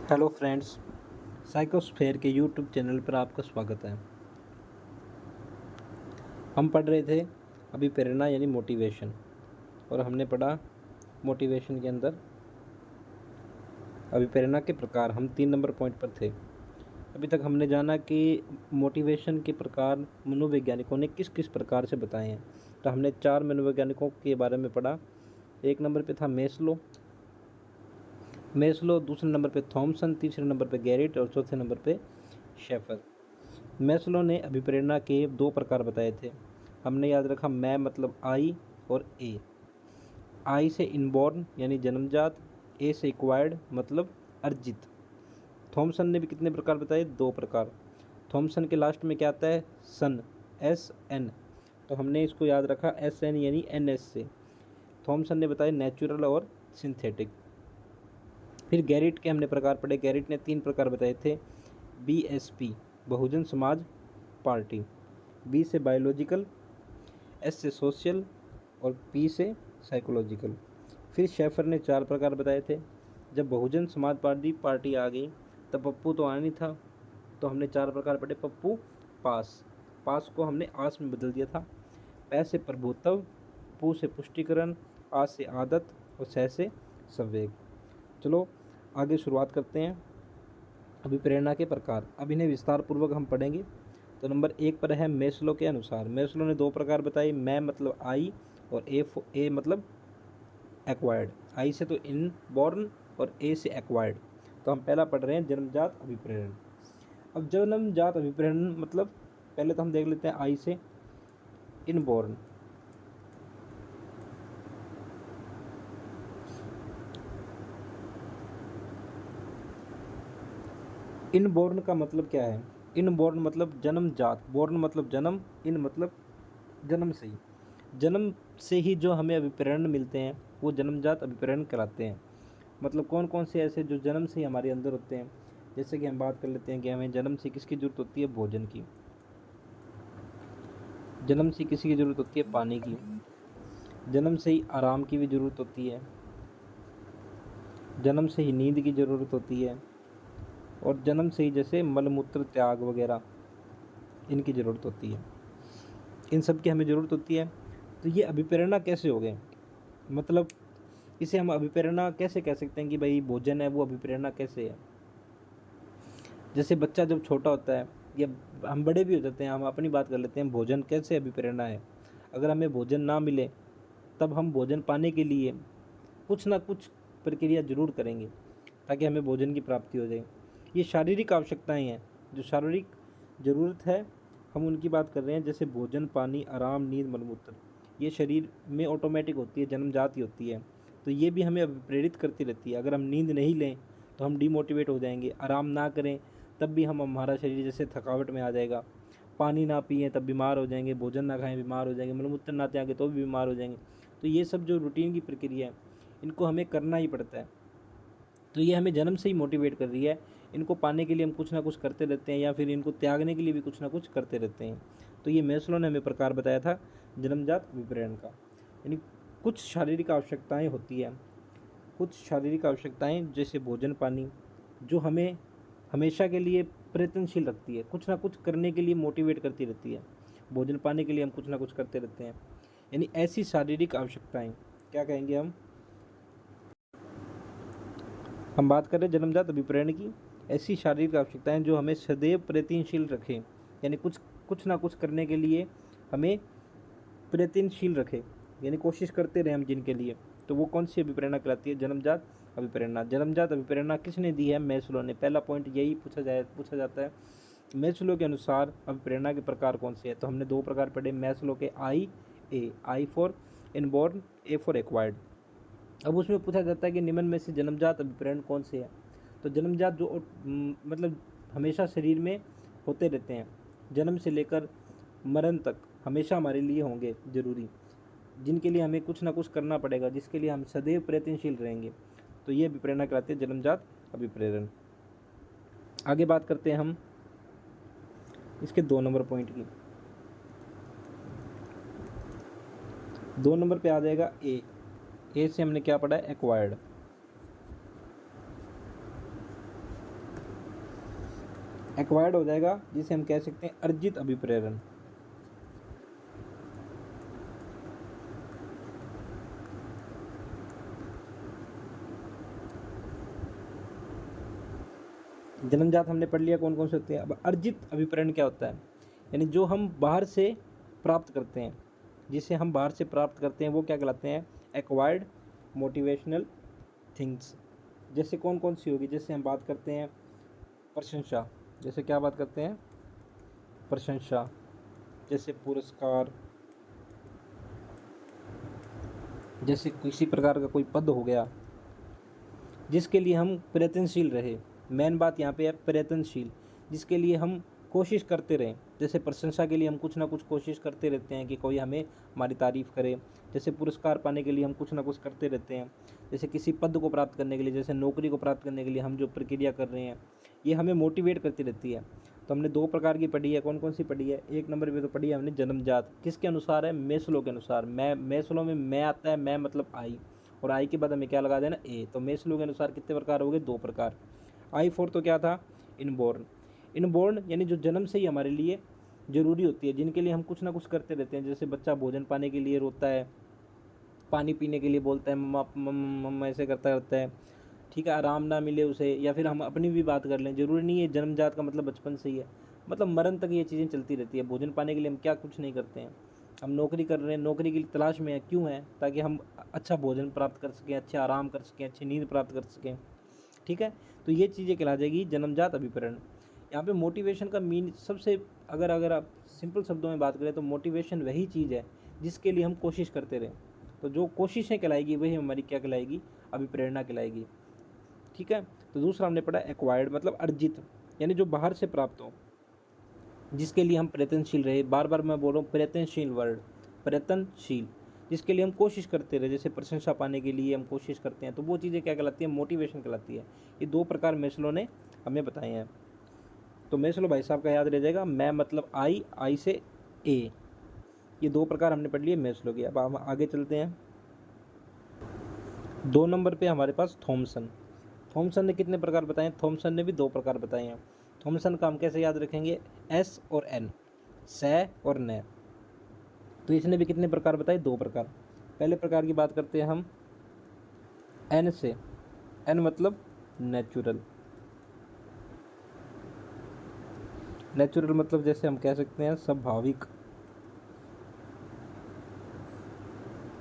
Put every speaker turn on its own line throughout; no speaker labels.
Hello friends, साइकोस्फेयर के YouTube channel पर आपका स्वागत है। हम पढ़ रहे थे अभी प्रेरणा यानी मोटिवेशन, और हमने पढ़ा मोटिवेशन के अंदर अभी प्रेरणा के प्रकार। हम 3 नंबर पॉइंट पर थे। अभी तक हमने जाना कि मोटिवेशन के प्रकार मनोवैज्ञानिकों ने किस किस प्रकार से बताए हैं। तो हमने 4 मनोवैज्ञानिकों के बारे में पढ़ा। 1 नंबर पे था मेस्लो, दूसरे नंबर पे थॉमसन, तीसरे नंबर पे गैरिट और चौथे नंबर पे शेफर। मेस्लो ने अभिप्रेरणा के 2 प्रकार बताए थे। हमने याद रखा मैं मतलब आई और ए। आई से इनबॉर्न यानी जन्मजात, ए से एक्वायर्ड मतलब अर्जित। थॉमसन ने भी कितने प्रकार बताए? 2 प्रकार। थॉमसन के लास्ट में क्या आता है? सन, एस एन। तो हमने इसको याद रखा एस एन यानी एन एस से। थॉमसन ने बताया नेचुरल और सिंथेटिक। फिर गैरिट के हमने प्रकार पढ़े। गैरिट ने 3 प्रकार बताए थे। BSP Bahujan Samaj party, B से बायोलॉजिकल, एस से सोशल और पी से साइकोलॉजिकल। फिर शेफर ने 4 प्रकार बताए थे। जब बहुजन समाज पार्टी आ गई तब पप्पू तो आना नहीं था, तो हमने 4 प्रकार पढ़े। पप्पू पास, पास को हमने आस में बदल दिया था। पै से प्रभुत्व, पू से पुष्टिकरण, आ से आदत और सह से संवेग। चलो आगे शुरुआत करते हैं। अभिप्रेरणा के प्रकार अब इन्हें विस्तार पूर्वक हम पढ़ेंगे। तो नंबर 1 पर है मेस्लो के अनुसार। मेस्लो ने 2 प्रकार बताए, मैं मतलब आई और ए मतलब एक्वायर्ड। आई से तो इनबॉर्न और ए से एक्वायर्ड। तो हम पहला पढ़ रहे हैं जन्मजात अभिप्रेरण। अब जन्मजात अभिप्रेरण मतलब पहले तो हम देख लेते हैं आई से इनबॉर्न। इनबॉर्न का मतलब क्या है? इनबॉर्न मतलब जन्मजात, बॉर्न मतलब जन्म, इन मतलब जन्म से ही। जन्म से ही जो हमें अभिप्रेरण मिलते हैं वो जन्मजात अभिप्रेरण कराते हैं। मतलब कौन कौन से ऐसे जो जन्म से ही हमारे अंदर होते हैं। जैसे कि हम बात कर लेते हैं कि हमें जन्म से किसकी ज़रूरत होती है? भोजन की। जन्म से किसी की ज़रूरत होती है? पानी की। जन्म से ही आराम की भी ज़रूरत होती है। जन्म से ही नींद की ज़रूरत होती है। और जन्म से ही जैसे मलमूत्र त्याग वगैरह इनकी ज़रूरत होती है। इन सब की हमें ज़रूरत होती है। तो ये अभिप्रेरणा कैसे हो गए? मतलब इसे हम अभिप्रेरणा कैसे कह सकते हैं कि भाई भोजन है वो अभिप्रेरणा कैसे है? जैसे बच्चा जब छोटा होता है या हम बड़े भी हो जाते हैं, हम अपनी बात कर लेते हैं, भोजन कैसे अभिप्रेरणा है? अगर हमें भोजन ना मिले तब हम भोजन पाने के लिए कुछ ना कुछ प्रक्रिया ज़रूर करेंगे ताकि हमें भोजन की प्राप्ति हो जाए। ये शारीरिक आवश्यकताएं हैं, जो शारीरिक ज़रूरत है हम उनकी बात कर रहे हैं। जैसे भोजन, पानी, आराम, नींद, मलमूत्र, ये शरीर में ऑटोमेटिक होती है, जन्मजात ही होती है। तो ये भी हमें प्रेरित करती रहती है। अगर हम नींद नहीं लें तो हम डिमोटिवेट हो जाएंगे। आराम ना करें तब भी हमारा शरीर जैसे थकावट में आ जाएगा। पानी ना पिएँ तब बीमार हो जाएंगे। भोजन ना खाएं बीमार हो जाएंगे। मलमूत्र ना त्यागें तो भी बीमार हो जाएंगे। तो ये सब जो रूटीन की प्रक्रिया है इनको हमें करना ही पड़ता है। तो ये हमें जन्म से ही मोटिवेट कर रही है। इनको पाने के लिए हम कुछ ना कुछ करते रहते हैं या फिर इनको त्यागने के लिए भी कुछ ना कुछ करते रहते हैं। तो ये मेस्लो ने हमें प्रकार बताया था जन्मजात अभिप्रेरण का। यानी कुछ शारीरिक आवश्यकताएं होती हैं, कुछ शारीरिक आवश्यकताएं जैसे भोजन, पानी, जो हमें हमेशा के लिए प्रयत्नशील रखती है, कुछ ना कुछ करने के लिए मोटिवेट करती रहती है। भोजन पाने के लिए हम कुछ ना कुछ करते रहते हैं। यानी ऐसी शारीरिक आवश्यकताएं क्या कहेंगे हम बात करें जन्मजात अभिप्रेरण की। ऐसी शारीरिक आवश्यकताएं जो हमें सदैव प्रयत्नशील रखें, यानी कुछ कुछ ना कुछ करने के लिए हमें प्रयत्नशील रखें, यानी कोशिश करते रहें हम जिनके लिए। तो वो कौन सी अभिप्रेरणा कहलाती है? जन्मजात अभिप्रेरणा। जन्मजात अभिप्रेरणा किसने दी है? मेस्लो ने। पहला पॉइंट यही पूछा जाता है। मेस्लो के अनुसार अभिप्रेरणा के प्रकार कौन से हैं? तो हमने 2 प्रकार पढ़े मेस्लो के। I for inborn, A for acquired. अब उसमें पूछा जाता है कि निम्न में से जन्मजात अभिप्रेरण कौन से हैं? तो जन्मजात जो मतलब हमेशा शरीर में होते रहते हैं, जन्म से लेकर मरण तक हमेशा हमारे लिए होंगे ज़रूरी, जिनके लिए हमें कुछ ना कुछ करना पड़ेगा, जिसके लिए हम सदैव प्रयत्नशील रहेंगे। तो ये अभिप्रेरणा कहलाती है जन्मजात अभिप्रेरण। आगे बात करते हैं हम इसके 2 नंबर पॉइंट की। 2 नंबर पे आ जाएगा ए से हमने क्या पढ़ा है? एक्वायर्ड। एक्वायर्ड हो जाएगा, जिसे हम कह सकते हैं अर्जित अभिप्रेरण। जन्मजात हमने पढ़ लिया कौन कौन से होते हैं। अब अर्जित अभिप्रेरण क्या होता है, यानी जो हम बाहर से प्राप्त करते हैं, जिसे हम बाहर से प्राप्त करते हैं वो क्या कहलाते हैं, एक्वायर्ड मोटिवेशनल थिंग्स। जैसे कौन कौन सी होगी, जैसे हम बात करते हैं प्रशंसा, जैसे क्या बात करते हैं, प्रशंसा, जैसे पुरस्कार, जैसे किसी प्रकार का कोई पद हो गया जिसके लिए हम प्रयत्नशील रहे। मेन बात यहाँ पे है प्रयत्नशील, जिसके लिए हम कोशिश करते रहें। जैसे प्रशंसा के लिए हम कुछ ना कुछ कोशिश करते रहते हैं कि कोई हमें हमारी तारीफ़ करे। जैसे पुरस्कार पाने के लिए हम कुछ ना कुछ करते रहते हैं। जैसे किसी पद को प्राप्त करने के लिए, जैसे नौकरी को प्राप्त करने के लिए हम जो प्रक्रिया कर रहे हैं, ये हमें मोटिवेट करती रहती है। तो हमने दो प्रकार की पढ़ी है, कौन कौन सी पढ़ी है। एक नंबर पे तो पढ़ी है हमने जन्मजात, किसके अनुसार है, मेस्लो के अनुसार। मेस्लो में मैं आता है, मैं मतलब आई, और आई के बाद हमें क्या लगा देना, ए। तो मेस्लो के अनुसार कितने प्रकार हो गए, दो प्रकार। आई फोर तो क्या था, इनबोर्न। इनबोर्न यानी जो जन्म से ही हमारे लिए ज़रूरी होती है, जिनके लिए हम कुछ ना कुछ करते रहते हैं। जैसे बच्चा भोजन पाने के लिए रोता है, पानी पीने के लिए बोलता है मम्मा मम्मा मम्मा, ऐसे करता रहता है, ठीक है। आराम ना मिले उसे, या फिर हम अपनी भी बात कर लें, ज़रूरी नहीं है जन्मजात का मतलब बचपन से ही है, मतलब मरण तक ये चीज़ें चलती रहती है। भोजन पाने के लिए हम क्या कुछ नहीं करते हैं, हम नौकरी कर रहे हैं, नौकरी की तलाश में है, क्यों है, ताकि हम अच्छा भोजन प्राप्त कर सकें, अच्छे आराम कर सकें, अच्छी नींद प्राप्त कर सकें, ठीक है। तो ये चीज़ें कहला जाएगी जन्मजात अभिप्रेरण। यहाँ पे मोटिवेशन का मीन सबसे, अगर अगर आप सिंपल शब्दों में बात करें तो मोटिवेशन वही चीज़ है जिसके लिए हम कोशिश करते रहें। तो जो कोशिशें कहलाएगी वही हमारी क्या कहलाएगी, अभिप्रेरणा कहलाएगी, ठीक है। तो दूसरा हमने पढ़ा एक्वायर्ड, मतलब अर्जित, यानी जो बाहर से प्राप्त हो, जिसके लिए हम प्रयत्नशील रहे। बार बार मैं बोल रहा हूँ प्रयत्नशील वर्ड, प्रयत्नशील, जिसके लिए हम कोशिश करते रहे। जैसे प्रशंसा पाने के लिए हम कोशिश करते हैं, तो वो चीज़ें क्या कहलाती है, मोटिवेशन कहलाती है। ये दो प्रकार मेस्लो ने हमें बताए हैं। तो मेस्लो भाई साहब का याद रह जाएगा, मैं मतलब आई, आई से ए, ये दो प्रकार हमने पढ़ लिए मेस्लो के। अब हम आगे चलते हैं। 2 नंबर पे हमारे पास थॉमसन। थॉमसन ने कितने प्रकार बताए हैं, थॉमसन ने भी 2 प्रकार बताए हैं। थॉमसन का हम कैसे याद रखेंगे, एस और एन, से और न। तो इसने भी कितने प्रकार बताए, 2 प्रकार। पहले प्रकार की बात करते हैं हम एन से। एन मतलब नेचुरल। नेचुरल मतलब जैसे हम कह सकते हैं स्वाभाविक,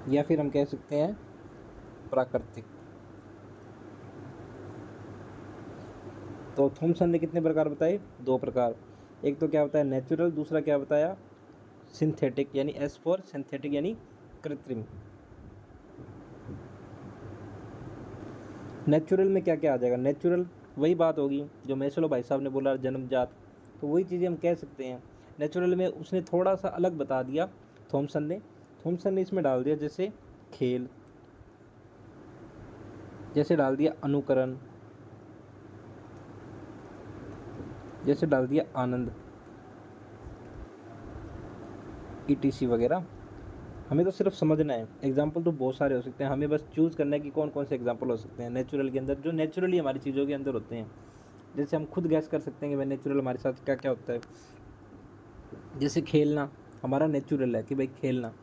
या फिर हम कह सकते हैं प्राकृतिक। तो थॉमसन ने कितने प्रकार बताए, 2 प्रकार। एक तो क्या बताया, नेचुरल, दूसरा क्या बताया, सिंथेटिक, यानी एस फॉर सिंथेटिक, यानी कृत्रिम। नेचुरल में क्या क्या आ जाएगा, नेचुरल वही बात होगी जो मेस्लो भाई साहब ने बोला, जन्मजात। तो वही चीज़ें हम कह सकते हैं। नेचुरल में उसने थोड़ा सा अलग बता दिया थॉमसन ने इसमें डाल दिया जैसे खेल, जैसे डाल दिया अनुकरण, जैसे डाल दिया आनंद, ईटीसी वगैरह। हमें तो सिर्फ समझना है, एग्जाम्पल तो बहुत सारे हो सकते हैं, हमें बस चूज़ करना है कि कौन कौन से एग्जाम्पल हो सकते हैं नेचुरल के अंदर, जो नेचुरली हमारी चीज़ों के अंदर होते हैं। जैसे हम खुद गैस कर सकते हैं कि भाई नेचुरल हमारे साथ क्या क्या होता है। जैसे खेलना हमारा नेचुरल है, कि भाई खेलना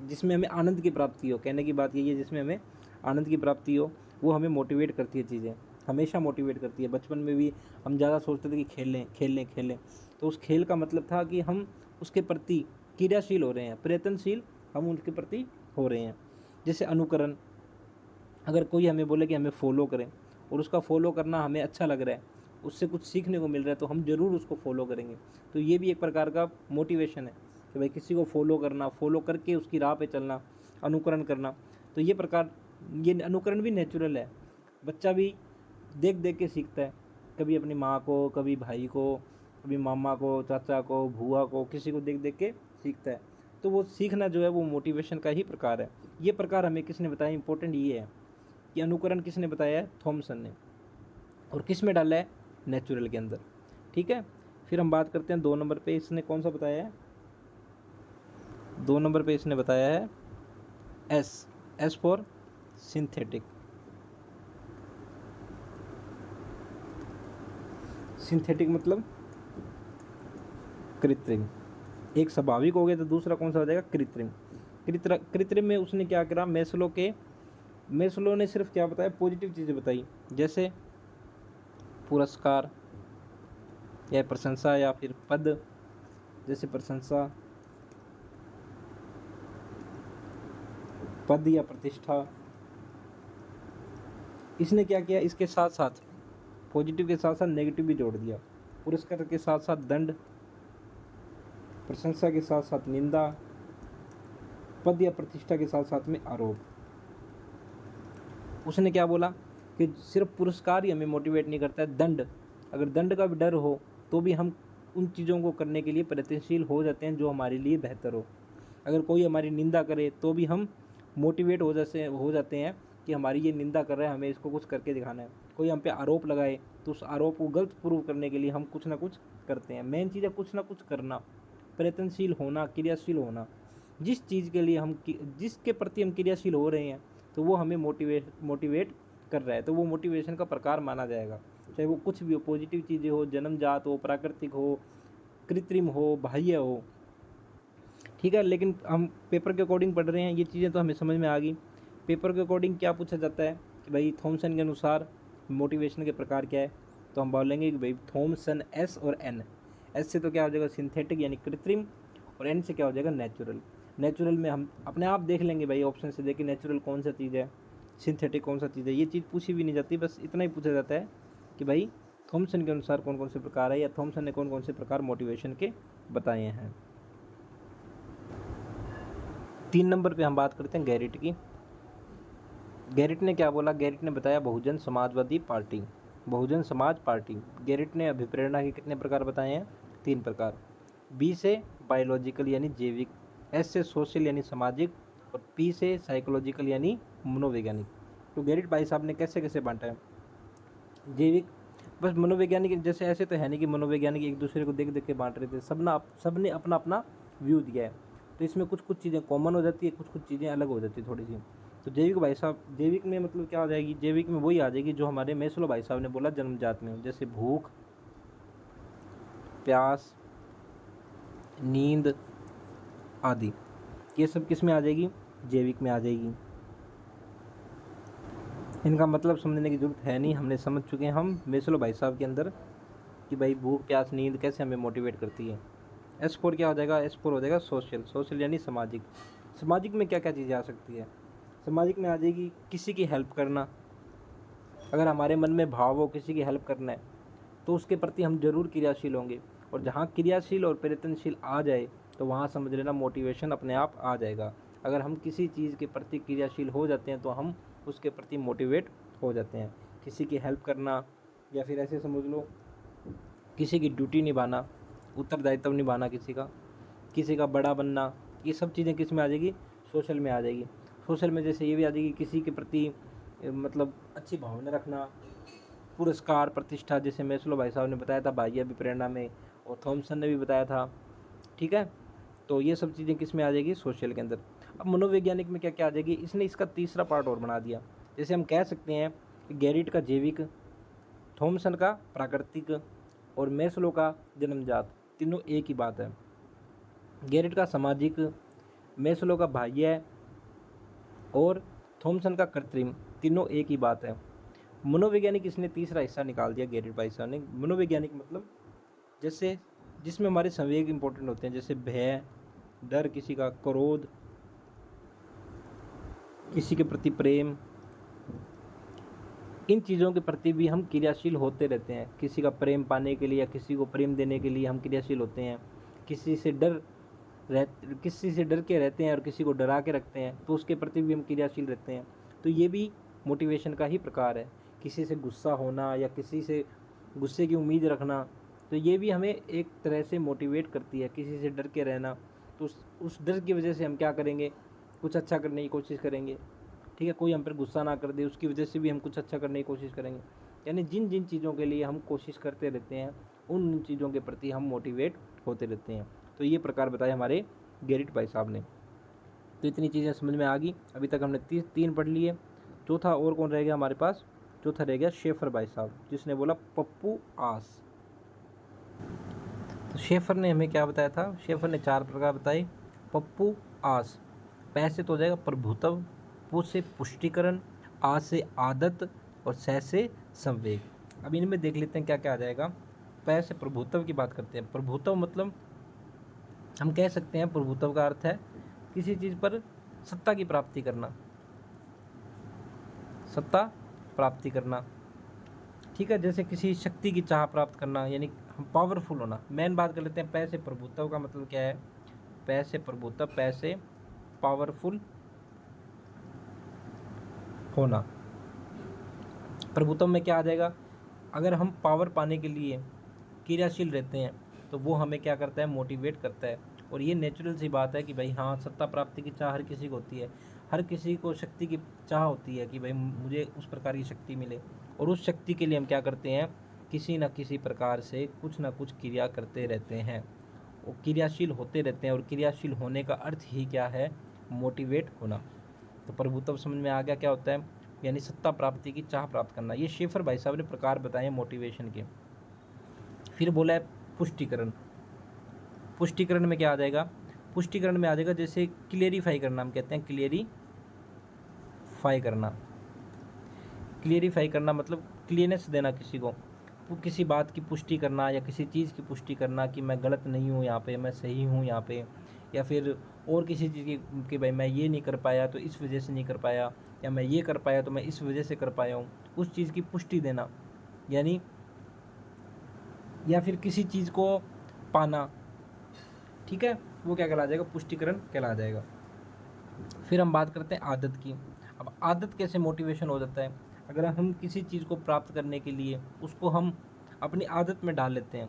जिसमें हमें आनंद की प्राप्ति हो, कहने की बात यही है, जिसमें हमें आनंद की प्राप्ति हो, वो हमें मोटिवेट करती है, चीज़ें हमेशा मोटिवेट करती है। बचपन में भी हम ज़्यादा सोचते थे कि खेल लें खेल लें खेल लें, तो उस खेल का मतलब था कि हम उसके प्रति क्रियाशील हो रहे हैं, प्रयत्नशील हम उनके प्रति हो रहे हैं। जैसे अनुकरण, अगर कोई हमें बोले कि हमें फॉलो करें, और उसका फॉलो करना हमें अच्छा लग रहा है, उससे कुछ सीखने को मिल रहा है, तो हम ज़रूर उसको फॉलो करेंगे। तो ये भी एक प्रकार का मोटिवेशन है कि भाई किसी को फॉलो करना, फॉलो करके उसकी राह पे चलना, अनुकरण करना। तो ये प्रकार, ये अनुकरण भी नेचुरल है। बच्चा भी देख देख के सीखता है, कभी अपनी माँ को, कभी भाई को, कभी मामा को, चाचा को, बुआ को, किसी को देख देख के सीखता है। तो वो सीखना जो है वो मोटिवेशन का ही प्रकार है। ये प्रकार हमें किसने बताया, इंपॉर्टेंट ये है कि अनुकरण किसने बताया है, थॉमसन ने। और किस में डाला है, नेचुरल के अंदर, ठीक है। फिर हम बात करते हैं 2 नंबर पे, इसने कौन सा बताया है, 2 नंबर पे इसने बताया है S, S for synthetic. Synthetic मतलब कृत्रिम। एक स्वाभाविक हो गया तो दूसरा कौन सा हो जाएगा? कृत्रिम। कृत्रिम में उसने क्या करा, मेस्लो ने सिर्फ क्या बताया? पॉजिटिव चीज़ें बताई, जैसे पुरस्कार या प्रशंसा या फिर पद, जैसे प्रशंसा, पद या प्रतिष्ठा। इसने क्या किया? इसके साथ साथ पॉजिटिव के साथ साथ नेगेटिव भी जोड़ दिया। पुरस्कार के साथ साथ दंड, प्रशंसा के साथ साथ निंदा, पद या प्रतिष्ठा के साथ साथ में आरोप। उसने क्या बोला कि सिर्फ पुरस्कार ही हमें मोटिवेट नहीं करता है, दंड, अगर दंड का भी डर हो तो भी हम उन चीज़ों को करने के लिए प्रयत्नशील हो जाते हैं जो हमारे लिए बेहतर हो। अगर कोई हमारी निंदा करे तो भी हम मोटिवेट हो जाते हैं कि हमारी ये निंदा कर रहा है, हमें इसको कुछ करके दिखाना है। कोई हम पे आरोप लगाए तो उस आरोप को गलत प्रूव करने के लिए हम कुछ ना कुछ करते हैं। मेन चीज़ है कुछ ना कुछ करना, प्रयत्नशील होना, क्रियाशील होना। जिस चीज़ के लिए जिसके प्रति हम क्रियाशील हो रहे हैं तो वो हमें मोटिवेट कर रहा है, तो वो मोटिवेशन का प्रकार माना जाएगा। चाहे वो कुछ भी हो, पॉजिटिव चीज़ें हो, जन्मजात हो, प्राकृतिक हो, कृत्रिम हो, बाह्य हो, ठीक है। लेकिन हम पेपर के अकॉर्डिंग पढ़ रहे हैं, ये चीज़ें तो हमें समझ में आ गई। पेपर के अकॉर्डिंग क्या पूछा जाता है कि भाई थॉमसन के अनुसार मोटिवेशन के प्रकार क्या है, तो हम बोलेंगे कि भाई थॉमसन एस और एन। एस से तो क्या हो जाएगा? सिंथेटिक यानी कृत्रिम, और एन से क्या हो जाएगा? नेचुरल। नेचुरल में हम अपने आप देख लेंगे भाई, ऑप्शन से देखिए नेचुरल कौन सा चीज़ है, सिंथेटिक कौन सा चीज़ है। ये चीज़ पूछी भी नहीं जाती, बस इतना ही पूछा जाता है कि भाई थॉमसन के अनुसार कौन कौन से प्रकार है, या थॉमसन ने कौन कौन से प्रकार मोटिवेशन के बताए हैं। 3 नंबर पे हम बात करते हैं गैरिट की। गैरिट ने क्या बोला? गैरिट ने बताया Bahujan Samajwadi party, Bahujan Samaj party. Garrett ने अभिप्रेरणा के कितने प्रकार बताए हैं? 3 प्रकार। बी से बायोलॉजिकल यानी जैविक, एस से सोशल यानी सामाजिक, और पी से साइकोलॉजिकल यानी मनोवैज्ञानिक। तो गैरिट भाई साहब ने कैसे कैसे बांटा है? जैविक, बस मनोवैज्ञानिक जैसे ऐसे तो है नहीं कि मनोवैज्ञानिक एक दूसरे को देख देख के बांट रहे थे, सबने अपना अपना व्यू दिया है। तो इसमें कुछ कुछ चीज़ें कॉमन हो जाती है, कुछ कुछ चीज़ें अलग हो जाती है थोड़ी सी। तो जैविक भाई साहब, जैविक में मतलब क्या आ जाएगी? जैविक में वही आ जाएगी जो हमारे मेस्लो भाई साहब ने बोला जन्मजात में, जैसे भूख, प्यास, नींद आदि। ये सब किस में आ जाएगी? जैविक में आ जाएगी। इनका मतलब समझने की जरूरत है नहीं, हमने समझ चुके हैं हम मेस्लो भाई साहब के अंदर कि भाई भूख, प्यास, नींद कैसे हमें मोटिवेट करती है। S4 क्या हो जाएगा? S4 हो जाएगा सोशल। सोशल यानी सामाजिक। सामाजिक में क्या क्या चीज़ें आ सकती है? सामाजिक में आ जाएगी किसी की हेल्प करना। अगर हमारे मन में भाव हो किसी की हेल्प करना है तो उसके प्रति हम जरूर क्रियाशील होंगे, और जहाँ क्रियाशील और प्रयत्नशील आ जाए तो वहाँ समझ लेना मोटिवेशन अपने आप आ जाएगा। अगर हम किसी चीज़ के प्रति क्रियाशील हो जाते हैं तो हम उसके प्रति मोटिवेट हो जाते हैं। किसी की हेल्प करना, या फिर ऐसे समझ लो किसी की ड्यूटी निभाना, उत्तरदायित्व निभाना, किसी का बड़ा बनना, ये सब चीज़ें किस में आ जाएगी? सोशल में आ जाएगी। सोशल में जैसे ये भी आ जाएगी किसी के प्रति मतलब अच्छी भावना रखना, पुरस्कार, प्रतिष्ठा, जैसे मेस्लो भाई साहब ने बताया था बाह्य अभिप्रेरणा में, और थॉमसन ने भी बताया था, ठीक है। तो ये सब चीज़ें किस में आ जाएगी? सोशल के अंदर। अब मनोवैज्ञानिक में क्या क्या आ जाएगी? इसने इसका तीसरा पार्ट और बना दिया। जैसे हम कह सकते हैं कि गैरिट का जैविक, थॉमसन का प्राकृतिक, और मेस्लो का जन्मजात, तीनों एक ही बात है। गैरिट का सामाजिक, मेस्लो का बाह्य, और थॉमसन का कृत्रिम, तीनों एक ही बात है। मनोवैज्ञानिक इसने तीसरा हिस्सा निकाल दिया गैरिट भाई साहब ने। मनोवैज्ञानिक मतलब जैसे जिसमें हमारे संवेग इंपॉर्टेंट होते हैं, जैसे भय, डर, किसी का क्रोध, किसी के प्रति प्रेम, इन चीज़ों के प्रति भी हम क्रियाशील होते रहते हैं। किसी का प्रेम पाने के लिए या किसी को प्रेम देने के लिए हम क्रियाशील होते हैं। किसी से डर के रहते हैं और किसी को डरा के रखते हैं, तो उसके प्रति भी हम क्रियाशील रहते हैं। तो ये भी मोटिवेशन का ही प्रकार है। किसी से गुस्सा होना या किसी से गुस्से की उम्मीद रखना, तो ये भी हमें एक तरह से मोटिवेट करती है। किसी से डर के रहना, तो उस डर की वजह से हम क्या करेंगे? कुछ अच्छा करने की कोशिश करेंगे, ठीक है। कोई हम पर गुस्सा ना कर दे, उसकी वजह से भी हम कुछ अच्छा करने की कोशिश करेंगे। यानी जिन जिन चीज़ों के लिए हम कोशिश करते रहते हैं उन चीज़ों के प्रति हम मोटिवेट होते रहते हैं। तो ये प्रकार बताए हमारे गैरिट भाई साहब ने। तो इतनी चीज़ें समझ में आ गई। अभी तक हमने 3 पढ़ लिए। चौथा और कौन रह गया हमारे पास? चौथा रह गया शेफर भाई साहब, जिसने बोला पप्पू आस। तो शेफर ने हमें क्या बताया था, शेफर ने 4 प्रकार बताए। पप्पू आस, पै से तो हो जाएगा प्रभुत्व, पु से पुष्टिकरण, आ से आदत और सै से संवेग। अब इनमें देख लेते हैं क्या क्या आ जाएगा। पै से प्रभुत्व की बात करते हैं। प्रभुत्व मतलब हम कह सकते हैं प्रभुत्व का अर्थ है किसी चीज़ पर सत्ता की प्राप्ति करना, सत्ता प्राप्ति करना, ठीक है। जैसे किसी शक्ति की चाह प्राप्त करना, यानी हम पावरफुल होना। मेन बात कर लेते हैं पै से प्रभुत्व का मतलब क्या है। पै से प्रभुत्व, पै से पावरफुल होना। प्रभुत्व में क्या आ जाएगा, अगर हम पावर पाने के लिए क्रियाशील रहते हैं तो वो हमें क्या करता है, मोटिवेट करता है। और ये नेचुरल सी बात है कि भाई हाँ, सत्ता प्राप्ति की चाह हर किसी को होती है, हर किसी को शक्ति की चाह होती है कि भाई मुझे उस प्रकार की शक्ति मिले। और उस शक्ति के लिए हम क्या करते हैं, किसी न किसी प्रकार से कुछ ना कुछ क्रिया करते रहते हैं, वो क्रियाशील होते रहते हैं। और क्रियाशील होने का अर्थ ही क्या है, मोटिवेट होना। तो प्रभुत्व समझ में आ गया क्या होता है, यानी सत्ता प्राप्ति की चाह प्राप्त करना। ये शेफर भाई साहब ने प्रकार बताए मोटिवेशन के। फिर बोला है पुष्टिकरण। पुष्टिकरण में क्या आ जाएगा, पुष्टिकरण में आ जाएगा जैसे क्लियरिफाई करना, हम कहते हैं क्लियरिफाई करना। क्लियरिफाई करना मतलब क्लियरनेस देना किसी को, किसी बात की पुष्टि करना या किसी चीज़ की पुष्टि करना कि मैं गलत नहीं हूँ यहाँ पे, मैं सही हूँ यहाँ पे। या फिर और किसी चीज़ की कि भाई मैं ये नहीं कर पाया तो इस वजह से नहीं कर पाया, या मैं ये कर पाया तो मैं इस वजह से कर पाया हूँ, उस चीज़ की पुष्टि देना। यानी या फिर किसी चीज़ को पाना, ठीक है, वो क्या कहला जाएगा, पुष्टिकरण कहला जाएगा। फिर हम बात करते हैं आदत की। अब आदत कैसे मोटिवेशन हो जाता है, अगर हम किसी चीज़ को प्राप्त करने के लिए उसको हम अपनी आदत में डाल लेते हैं,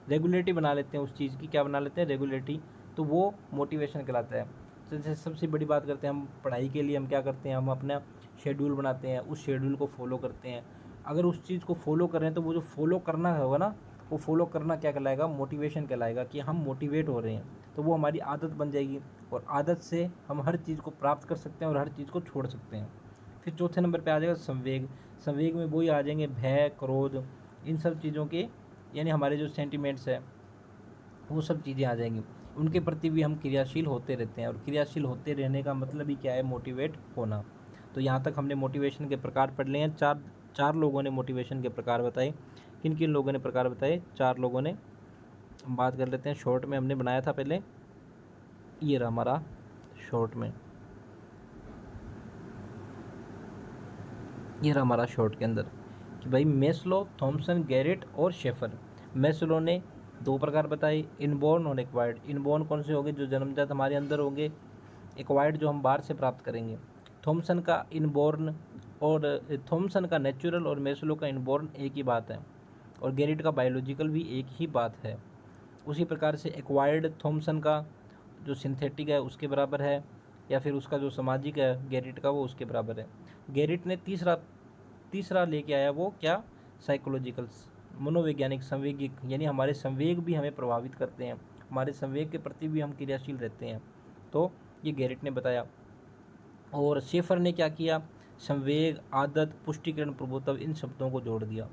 रेगुलेटी बना लेते हैं, उस चीज़ की क्या बना लेते हैं, रेगुलेटी, तो वो मोटिवेशन कहलाता है। तो जैसे सबसे बड़ी बात करते हैं हम पढ़ाई के लिए, हम क्या करते हैं, हम अपना शेड्यूल बनाते हैं, उस शेड्यूल को फॉलो करते हैं। अगर उस चीज़ को फॉलो करें तो वो जो फॉलो करना होगा ना, वो फॉलो करना क्या कहलाएगा, मोटिवेशन कहलाएगा, कि हम मोटिवेट हो रहे हैं। तो वो हमारी आदत बन जाएगी, और आदत से हम हर चीज़ को प्राप्त कर सकते हैं और हर चीज़ को छोड़ सकते हैं। फिर चौथे नंबर पे आ जाएगा संवेग। संवेग में वही आ जाएंगे भय, क्रोध, इन सब चीज़ों के, यानी हमारे जो सेंटिमेंट्स है वो सब चीज़ें आ जाएंगी। उनके प्रति भी हम क्रियाशील होते रहते हैं, और क्रियाशील होते रहने का मतलब ही क्या है, मोटिवेट होना। तो यहाँ तक हमने मोटिवेशन के प्रकार पढ़ लिए हैं। चार लोगों ने मोटिवेशन के प्रकार बताए। किन किन लोगों ने प्रकार बताए, 4 लोगों ने। हम बात कर लेते हैं शॉर्ट में, हमने बनाया था पहले, ये रहा हमारा शॉर्ट में, ये रहा हमारा शॉर्ट के अंदर कि भाई मेस्लो, थॉमसन, गैरेट और शेफर। मेस्लो ने 2 प्रकार बताए, इनबॉर्न और एक्वायर्ड। इनबॉर्न कौन से होंगे, जो जन्मजात हमारे अंदर होंगे। एक्वायर्ड जो हम बाहर से प्राप्त करेंगे। थॉमसन का इनबॉर्न और थॉमसन का नेचुरल और मेस्लो का इनबॉर्न एक ही बात है, और गैरेट का बायोलॉजिकल भी एक ही बात है। उसी प्रकार से एक्वायर्ड थॉमसन का जो सिंथेटिक है उसके बराबर है, या फिर उसका जो सामाजिक है गैरेट का, वो उसके बराबर है। गैरेट ने तीसरा लेके आया, वो क्या, साइकोलॉजिकल, मनोवैज्ञानिक, संवेगिक, यानी हमारे संवेग भी हमें प्रभावित करते हैं, हमारे संवेग के प्रति भी हम क्रियाशील रहते हैं। तो ये गैरेट ने बताया। और शेफर ने क्या किया, संवेग, आदत, पुष्टिकरण, प्रभुत्व, इन शब्दों को जोड़ दिया।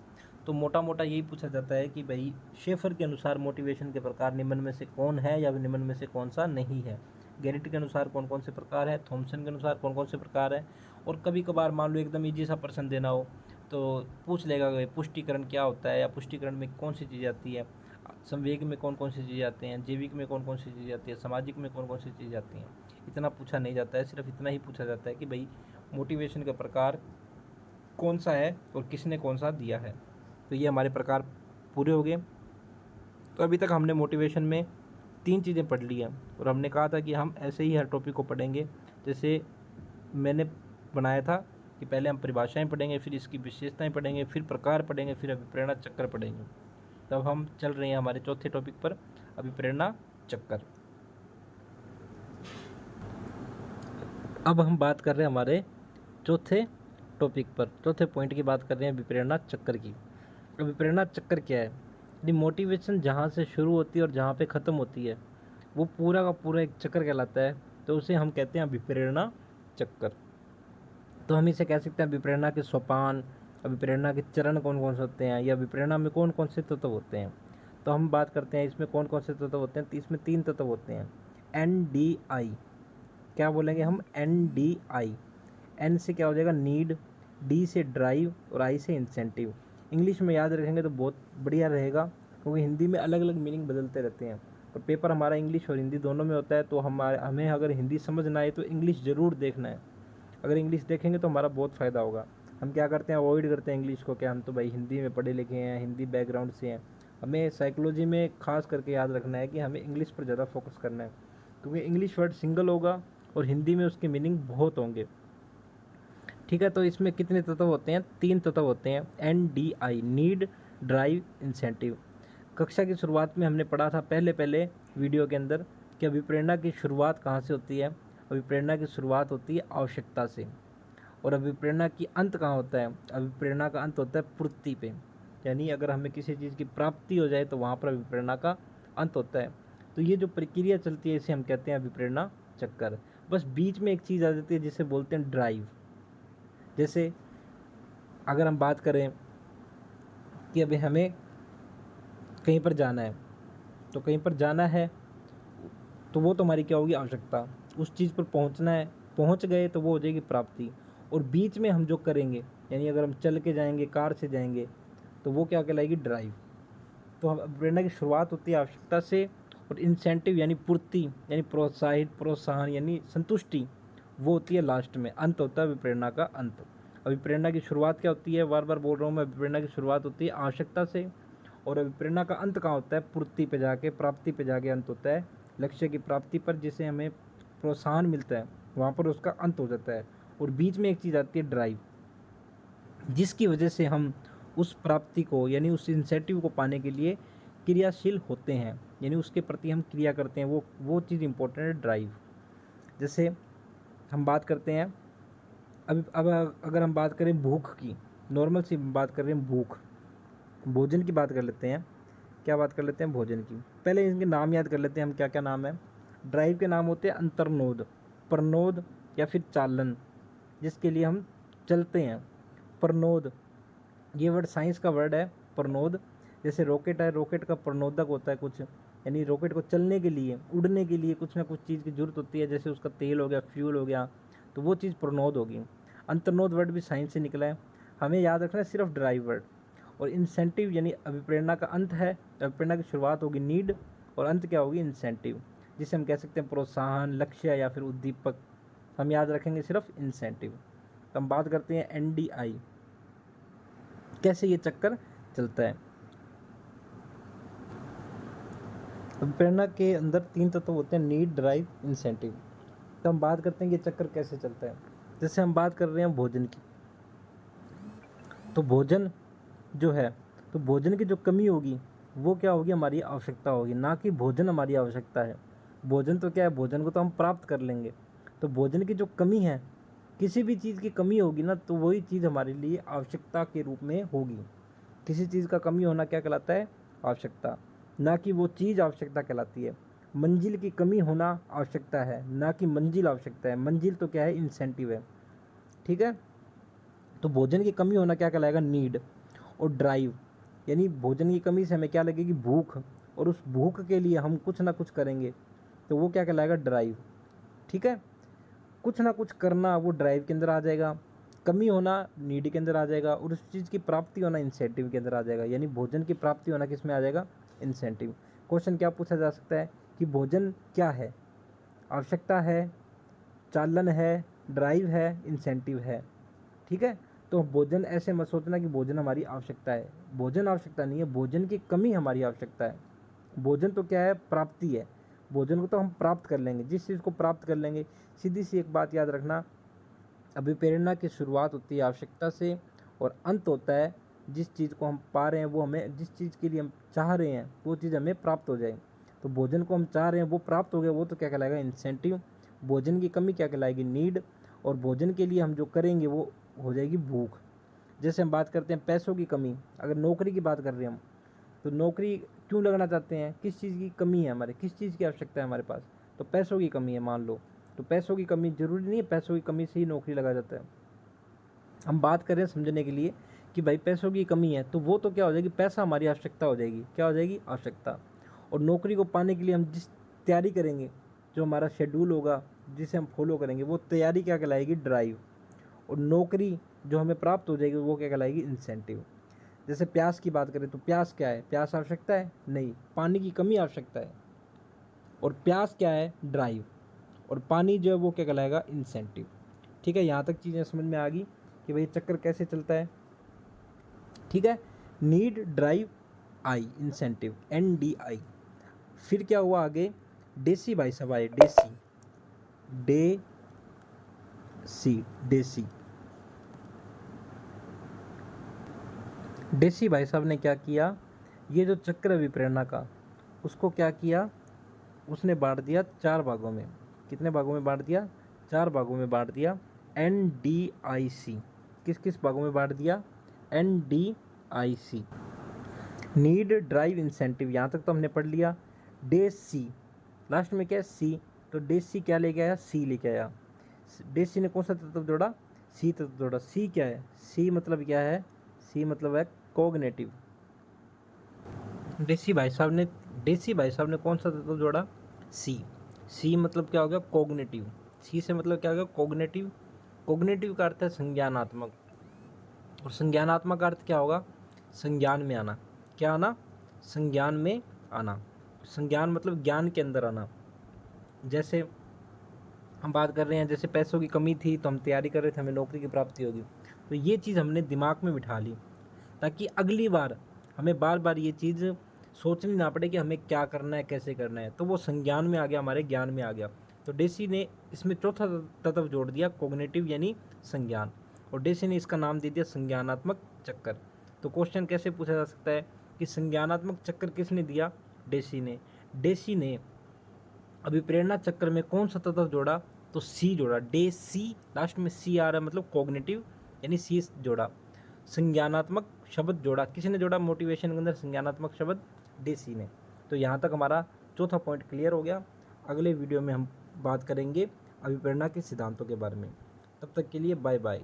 तो मोटा मोटा यही पूछा जाता है कि भाई शेफर के अनुसार मोटिवेशन के प्रकार निम्न में से कौन है, या निम्न में से कौन सा नहीं है। गैरेट के अनुसार कौन कौन से प्रकार है, थॉमसन के अनुसार कौन कौन से प्रकार है। और कभी कभार मान लो एकदम ईजी सा प्रश्न देना हो तो पूछ लेगा कि पुष्टिकरण क्या होता है, या पुष्टिकरण में कौन सी चीज़ आती है, संवेग में कौन कौन सी चीज़ें आती हैं, जैविक में कौन कौन सी चीज़ें आती है, सामाजिक में कौन कौन सी चीज़ें आती हैं। इतना पूछा नहीं जाता है, सिर्फ इतना ही पूछा जाता है कि भाई मोटिवेशन का प्रकार कौन सा है और किसने कौन सा दिया है। तो ये हमारे प्रकार पूरे हो गए। तो अभी तक हमने मोटिवेशन में 3 चीज़ें पढ़ ली हैं, और हमने कहा था कि हम ऐसे ही हर टॉपिक को पढ़ेंगे। जैसे मैंने बनाया था कि पहले हम परिभाषाएं पढ़ेंगे, फिर इसकी विशेषताएं पढ़ेंगे, फिर प्रकार पढ़ेंगे, फिर अभिप्रेरणा चक्कर पढ़ेंगे। तब हम चल रहे हैं हमारे चौथे टॉपिक पर, अभिप्रेरणा चक्कर। अब हम बात कर रहे हैं हमारे चौथे टॉपिक पर, चौथे पॉइंट की बात कर रहे हैं, अभिप्रेरणा चक्कर की। अभिप्रेरणा चक्कर क्या है, यदि मोटिवेशन जहाँ से शुरू होती है और जहाँ पे ख़त्म होती है वो पूरा का पूरा एक चक्कर कहलाता है, तो उसे हम कहते हैं अभिप्रेरणा चक्कर। तो हम इसे कह सकते हैं अभिप्रेरणा के सोपान, अभिप्रेरणा के चरण कौन कौन से होते हैं, या अभिप्रेरणा में कौन कौन से तत्व होते हैं। तो हम बात करते हैं इसमें कौन कौन से तत्व होते हैं। तो इसमें 3 तत्व होते हैं। NDI, क्या बोलेंगे हम, NDI। N से क्या हो जाएगा, नीड, D से ड्राइव और I से इंसेंटिव। इंग्लिश में याद रखेंगे तो बहुत बढ़िया रहेगा, क्योंकि हिंदी में अलग अलग मीनिंग बदलते रहते हैं और पेपर हमारा इंग्लिश और हिंदी दोनों में होता है। तो हमें अगर हिंदी समझ ना आए तो इंग्लिश ज़रूर देखना है। अगर इंग्लिश देखेंगे तो हमारा बहुत फ़ायदा होगा। हम क्या करते हैं, अवॉइड करते हैं इंग्लिश को, क्या हम तो भाई हिंदी में पढ़े लिखे हैं, हिंदी बैकग्राउंड से हैं। हमें साइकोलॉजी में खास करके याद रखना है कि हमें इंग्लिश पर ज़्यादा फोकस करना है, क्योंकि इंग्लिश वर्ड सिंगल होगा और हिंदी में उसके मीनिंग बहुत होंगे। ठीक है, तो इसमें कितने तत्व होते हैं, 3 तत्व होते हैं। NDI, need, drive, incentive. कक्षा की शुरुआत में हमने पढ़ा था पहले वीडियो के अंदर कि अभिप्रेरणा की शुरुआत कहाँ से होती है। अभिप्रेरणा की शुरुआत होती है आवश्यकता से। और अभिप्रेरणा की अंत कहाँ होता है, अभिप्रेरणा का अंत होता है पूर्ति पे। यानी अगर हमें किसी चीज़ की प्राप्ति हो जाए तो वहाँ पर अभिप्रेरणा का अंत होता है। तो ये जो प्रक्रिया चलती है इसे हम कहते हैं अभिप्रेरणा चक्कर। बस बीच में एक चीज़ आ जाती है जिसे बोलते हैं ड्राइव। जैसे अगर हम बात करें कि अभी हमें कहीं पर जाना है, तो कहीं पर जाना है तो वो तो हमारी क्या होगी, आवश्यकता। उस चीज़ पर पहुंचना है, पहुंच गए तो वो हो जाएगी प्राप्ति। और बीच में हम जो करेंगे, यानी अगर हम चल के जाएंगे, कार से जाएंगे, तो वो क्या कहलाएगी, ड्राइव। तो हम प्रेरणा की शुरुआत होती है आवश्यकता से, और इंसेंटिव यानी पूर्ति, यानी प्रोत्साहन यानी संतुष्टि, वो होती है लास्ट में। अंत होता है अभिप्रेरणा का अंत। अभिप्रेरणा की शुरुआत क्या होती है, बार बार बोल रहा हूँ मैं, अभिप्रेरणा की शुरुआत होती है आवश्यकता से, और अभिप्रेरणा का अंत कहाँ होता है, पूर्ति पे जाके, प्राप्ति पे जाके अंत होता है। लक्ष्य की प्राप्ति पर जिसे हमें प्रोत्साहन मिलता है वहाँ पर उसका अंत हो जाता है। और बीच में एक चीज़ आती है ड्राइव, जिसकी वजह से हम उस प्राप्ति को यानी उस इंसेंटिव को पाने के लिए क्रियाशील होते हैं, यानी उसके प्रति हम क्रिया करते हैं। वो चीज़ इंपॉर्टेंट है, ड्राइव। जैसे हम बात करते हैं अब अगर हम बात करें भूख की, नॉर्मल सी बात कर रहे हैं, भूख, भोजन की बात कर लेते हैं। क्या बात कर लेते हैं, भोजन की। पहले इनके नाम याद कर लेते हैं हम, क्या क्या नाम है। ड्राइव के नाम होते हैं अंतर्नोद, प्रनोद या फिर चालन, जिसके लिए हम चलते हैं। प्रनोद, ये वर्ड साइंस का वर्ड है, प्रनोद। जैसे रॉकेट है, रॉकेट का प्रनोदक होता है कुछ, यानी रॉकेट को चलने के लिए, उड़ने के लिए कुछ ना कुछ चीज़ की ज़रूरत होती है, जैसे उसका तेल हो गया, फ्यूल हो गया, तो वो चीज़ प्रनोद होगी। अंतर्नोद वर्ड भी साइंस से निकला है। हमें याद रखना है सिर्फ ड्राइव वर्ड। और इंसेंटिव यानी अभिप्रेरणा का अंत है, अभिप्रेरणा की शुरुआत होगी नीड, और अंत क्या होगी, इंसेंटिव, जिसे हम कह सकते हैं प्रोत्साहन, लक्ष्य या फिर उद्दीपक। हम याद रखेंगे सिर्फ इंसेंटिव। तो हम बात करते हैं NDI, कैसे ये चक्कर चलता है। प्रेरणा के अंदर 3 तत्व होते हैं, नीड, ड्राइव, इंसेंटिव। तो हम बात करते हैं कि ये चक्कर कैसे चलता है। जैसे हम बात कर रहे हैं भोजन की, तो भोजन जो है, तो भोजन की जो कमी होगी वो क्या होगी, हमारी आवश्यकता होगी, ना कि भोजन हमारी आवश्यकता है। भोजन तो क्या है, भोजन को तो हम प्राप्त कर लेंगे। तो भोजन की जो कमी है, किसी भी चीज़ की कमी होगी ना, तो वही चीज़ हमारे लिए आवश्यकता के रूप में होगी। किसी चीज़ का कमी होना क्या कहलाता है, आवश्यकता, ना कि वो चीज़ आवश्यकता कहलाती है। मंजिल की कमी होना आवश्यकता है, ना कि मंजिल आवश्यकता है। मंजिल तो क्या है, इंसेंटिव है। ठीक है, तो भोजन की कमी होना क्या कहलाएगा, नीड। और ड्राइव यानी भोजन की कमी से हमें क्या लगेगी, भूख, और उस भूख के लिए हम कुछ ना कुछ करेंगे, तो वो क्या कहलाएगा, ड्राइव। ठीक है, कुछ ना कुछ करना वो ड्राइव के अंदर आ जाएगा, कमी होना नीड के अंदर आ जाएगा, और उस चीज़ की प्राप्ति होना इंसेंटिव के अंदर आ जाएगा। यानी भोजन की प्राप्ति होना किस में आ जाएगा, इंसेंटिव। क्वेश्चन क्या पूछा जा सकता है कि भोजन क्या है, आवश्यकता है, चालन है, ड्राइव है, इंसेंटिव है। ठीक है, तो भोजन ऐसे मत सोचना कि भोजन हमारी आवश्यकता है। भोजन आवश्यकता नहीं है, भोजन की कमी हमारी आवश्यकता है। भोजन तो क्या है, प्राप्ति है। भोजन को तो हम प्राप्त कर लेंगे, जिस चीज़ को प्राप्त कर लेंगे। सीधी सी एक बात याद रखना, अभिप्रेरणा की शुरुआत होती है आवश्यकता से, और अंत होता है जिस चीज़ को हम पा रहे हैं, वो हमें, जिस चीज़ के लिए हम चाह रहे हैं वो चीज़ हमें प्राप्त हो जाए। तो भोजन को हम चाह रहे हैं वो प्राप्त हो गया, वो तो क्या कहलाएगा, इंसेंटिव। भोजन की कमी क्या कहलाएगी, नीड। और भोजन के लिए हम जो करेंगे वो हो जाएगी भूख। जैसे हम बात करते हैं पैसों की कमी, अगर नौकरी की बात कर रहे हैं हम, तो नौकरी क्यों लगना चाहते हैं, किस चीज़ की कमी है हमारे, किस चीज़ की आवश्यकता है हमारे पास, तो पैसों की कमी है मान लो। तो पैसों की कमी, ज़रूरी नहीं है पैसों की कमी से ही नौकरी लगा जाता है। हम बात करें समझने के लिए कि भाई पैसों की कमी है, तो वो तो क्या हो जाएगी, पैसा हमारी आवश्यकता हो जाएगी। क्या हो जाएगी, आवश्यकता। और नौकरी को पाने के लिए हम जिस तैयारी करेंगे, जो हमारा शेड्यूल होगा, जिसे हम फॉलो करेंगे, वो तैयारी क्या कहलाएगी, ड्राइव। और नौकरी जो हमें प्राप्त हो जाएगी वो क्या कहलाएगी, इंसेंटिव। जैसे प्यास की बात करें तो प्यास क्या है, प्यास आवश्यकता है, नहीं, पानी की कमी आवश्यकता है। और प्यास क्या है, ड्राइव। और पानी जो है वो क्या कहलाएगा, इंसेंटिव। ठीक है, यहाँ तक चीज़ें समझ में आ गई कि भाई चक्कर कैसे चलता है। ठीक है, नीड, ड्राइव, आई, इंसेंटिव, NDI। फिर क्या हुआ आगे, डेसी भाई साहब आए, डेसी, डेसी डेसी भाई साहब ने क्या किया, ये जो चक्र है विप्रेरणा का, उसको क्या किया, उसने बांट दिया 4 भागों में। कितने भागों में बांट दिया, 4 भागों में बांट दिया। NDIC, किस किस भागों में बांट दिया, NDIC, नीड, ड्राइव, इंसेंटिव। यहाँ तक तो हमने पढ़ लिया। डे सी, लास्ट में क्या है, सी, तो डे सी क्या लेके आया, सी लेके आया। डे सी ने कौन सा तत्व जोड़ा, सी तत्व जोड़ा। सी क्या है, सी मतलब क्या है, सी मतलब है कोग्नेटिव। डेसी भाई साहब ने कौन सा तत्व जोड़ा, सी। सी मतलब क्या हो गया, कोग्नेटिव। सी से मतलब क्या हो गया, कोग्नेटिव। कोग्नेटिव का अर्थ है संज्ञानात्मक, और संज्ञानात्मक का अर्थ क्या होगा, संज्ञान में आना। क्या आना, संज्ञान में आना। संज्ञान मतलब ज्ञान के अंदर आना। जैसे हम बात कर रहे हैं, जैसे पैसों की कमी थी तो हम तैयारी कर रहे थे, हमें नौकरी की प्राप्ति होगी, तो ये चीज़ हमने दिमाग में बिठा ली, ताकि अगली बार हमें बार बार ये चीज़ सोचनी ना पड़े कि हमें क्या करना है, कैसे करना है। तो वो संज्ञान में आ गया, हमारे ज्ञान में आ गया। तो डेसी ने इसमें चौथा तत्व जोड़ दिया, कोग्निटिव यानी संज्ञान, और डेसी ने इसका नाम दे दिया संज्ञानात्मक चक्कर। तो क्वेश्चन कैसे पूछा जा सकता है कि संज्ञानात्मक चक्कर किसने दिया, डेसी ने। डेसी ने अभिप्रेरणा चक्र में कौन सा तत्व जोड़ा, तो सी जोड़ा। डे सी, लास्ट में सी आ रहा है, मतलब कोग्निटिव यानी सी जोड़ा। संज्ञानात्मक शब्द जोड़ा, किसने जोड़ा, मोटिवेशन के अंदर संज्ञानात्मक शब्द डेसी ने। तो यहाँ तक हमारा चौथा पॉइंट क्लियर हो गया। अगले वीडियो में हम बात करेंगे अभिप्रेरणा के सिद्धांतों के बारे में। तब तक के लिए बाय बाय।